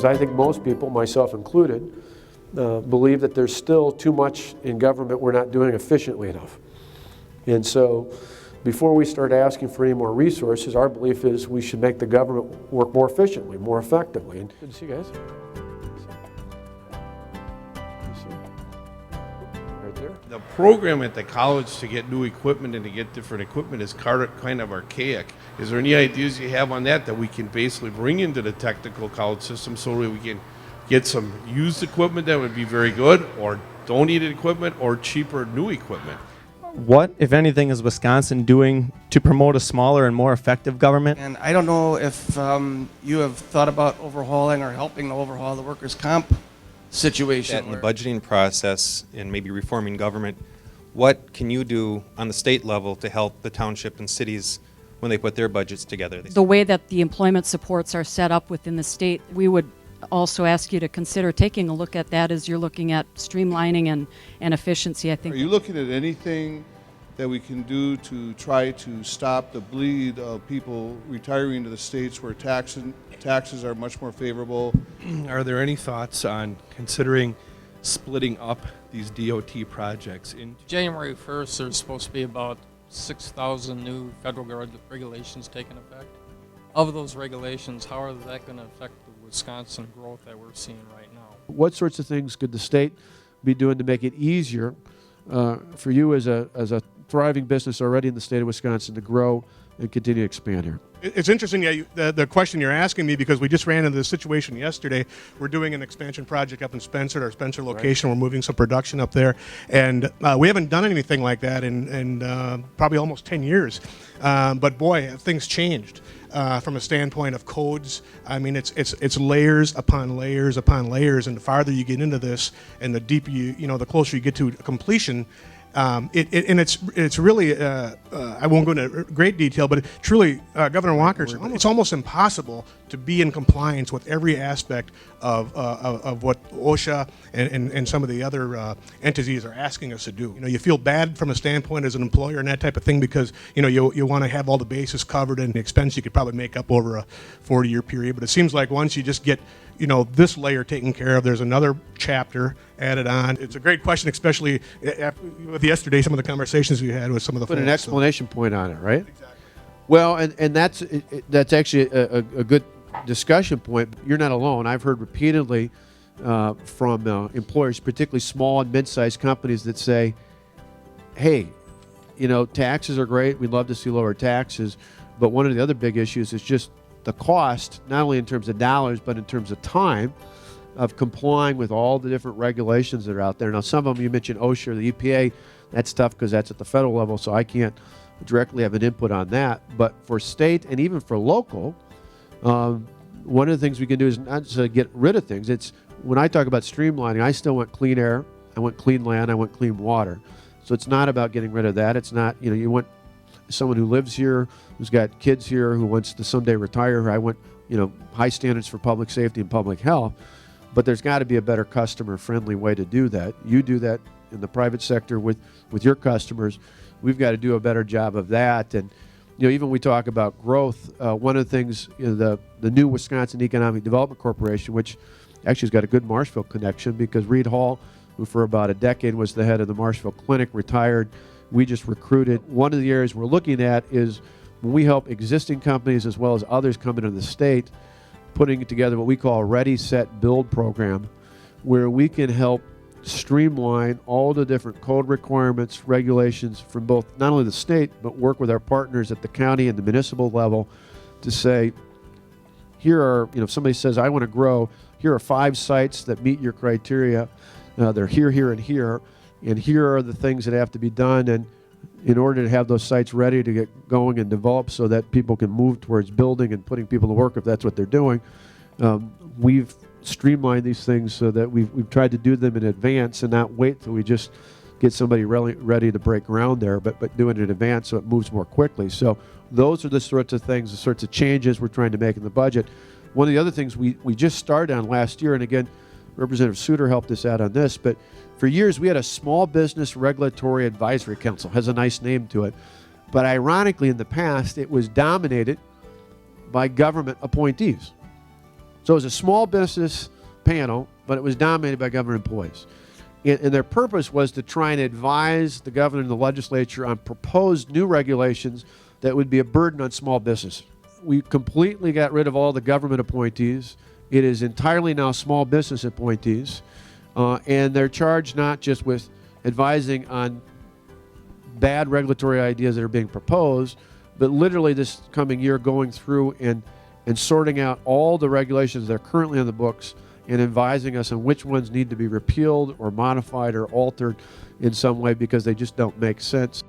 Because I think most people, myself included, believe that there's still too much in government we're not doing efficiently enough. And so before we start asking for any more resources, our belief is we should make the government work more efficiently, more effectively. And good to see you guys. Right there. The program at the college to get new equipment and to get different equipment is kind of archaic. Is there any ideas you have on that we can basically bring into the technical college system so that we can get some used equipment that would be very good, or donated equipment, or cheaper new equipment? What, if anything, is Wisconsin doing to promote a smaller and more effective government? And I don't know if you have thought about overhauling or helping to overhaul the workers' comp situation. That in the budgeting process and maybe reforming government, what can you do on the state level to help the township and cities when they put their budgets together? The way that the employment supports are set up within the state, we would also ask you to consider taking a look at that as you're looking at streamlining and efficiency, I think. Are you looking at anything that we can do to try to stop the bleed of people retiring to the states where taxes are much more favorable? Are there any thoughts on considering splitting up these DOT projects into January 1st, there's supposed to be about 6,000 new federal regulations taking effect. Of those regulations, how are that going to affect the Wisconsin growth that we're seeing right now? What sorts of things could the state be doing to make it easier for you as a thriving business already in the state of Wisconsin to grow and continue to expand here? It's interesting, the question you're asking me, because we just ran into this situation yesterday. We're doing an expansion project up in Spencer, our Spencer location. Right. We're moving some production up there, and we haven't done anything like that in probably almost 10 years. But boy, have things changed from a standpoint of codes. I mean, it's layers upon layers upon layers, and the farther you get into this, and the deeper the closer you get to completion. It's really I won't go into great detail, but truly, Governor Walker, it's almost impossible to be in compliance with every aspect of what OSHA and some of the other entities are asking us to do. You feel bad from a standpoint as an employer and that type of thing, because you want to have all the bases covered, and the expense you could probably make up over a 40-year period. But it seems like once you just get this layer taken care of, there's another chapter added on. It's a great question, especially with yesterday, some of the conversations we had with some of the Put folks. an exclamation point on it, right? Exactly. Well, and that's actually a good discussion point. You're not alone. I've heard repeatedly from employers, particularly small and mid-sized companies, that say, hey, taxes are great. We'd love to see lower taxes. But one of the other big issues is just the cost, not only in terms of dollars, but in terms of time of complying with all the different regulations that are out there. Now, some of them, you mentioned OSHA or the EPA. That's tough because that's at the federal level, so I can't directly have an input on that. But for state and even for local, one of the things we can do is not just get rid of things. It's when I talk about streamlining, I still want clean air, I want clean land, I want clean water. So it's not about getting rid of that. It's not, you want someone who lives here, who's got kids here, who wants to someday retire. I want, high standards for public safety and public health. But there's got to be a better customer-friendly way to do that. You do that in the private sector with your customers. We've got to do a better job of that. And even when we talk about growth, one of the things, the new Wisconsin Economic Development Corporation, which actually has got a good Marshville connection, because Reed Hall, who for about a decade was the head of the Marshville Clinic, retired. We just recruited. One of the areas we're looking at is when we help existing companies as well as others come into the state, putting together what we call a Ready, Set, Build program, where we can help streamline all the different code requirements, regulations from both not only the state, but work with our partners at the county and the municipal level to say, here are, if somebody says, I want to grow, here are 5 sites that meet your criteria. They're here, here, and here are the things that have to be done. And in order to have those sites ready to get going and develop so that people can move towards building and putting people to work if that's what they're doing, we've streamlined these things so that we've tried to do them in advance and not wait till we just get somebody really ready to break ground there, but do it in advance so it moves more quickly. So those are the sorts of things, the sorts of changes we're trying to make in the budget. One of the other things we just started on last year, and again, Representative Suter helped us out on this, but for years we had a Small Business Regulatory Advisory Council. Has a nice name to it. But ironically, in the past, it was dominated by government appointees. So it was a small business panel, but it was dominated by government employees. And their purpose was to try and advise the governor and the legislature on proposed new regulations that would be a burden on small business. We completely got rid of all the government appointees. It is entirely now small business appointees. And they're charged not just with advising on bad regulatory ideas that are being proposed, but literally this coming year going through and sorting out all the regulations that are currently on the books and advising us on which ones need to be repealed or modified or altered in some way because they just don't make sense.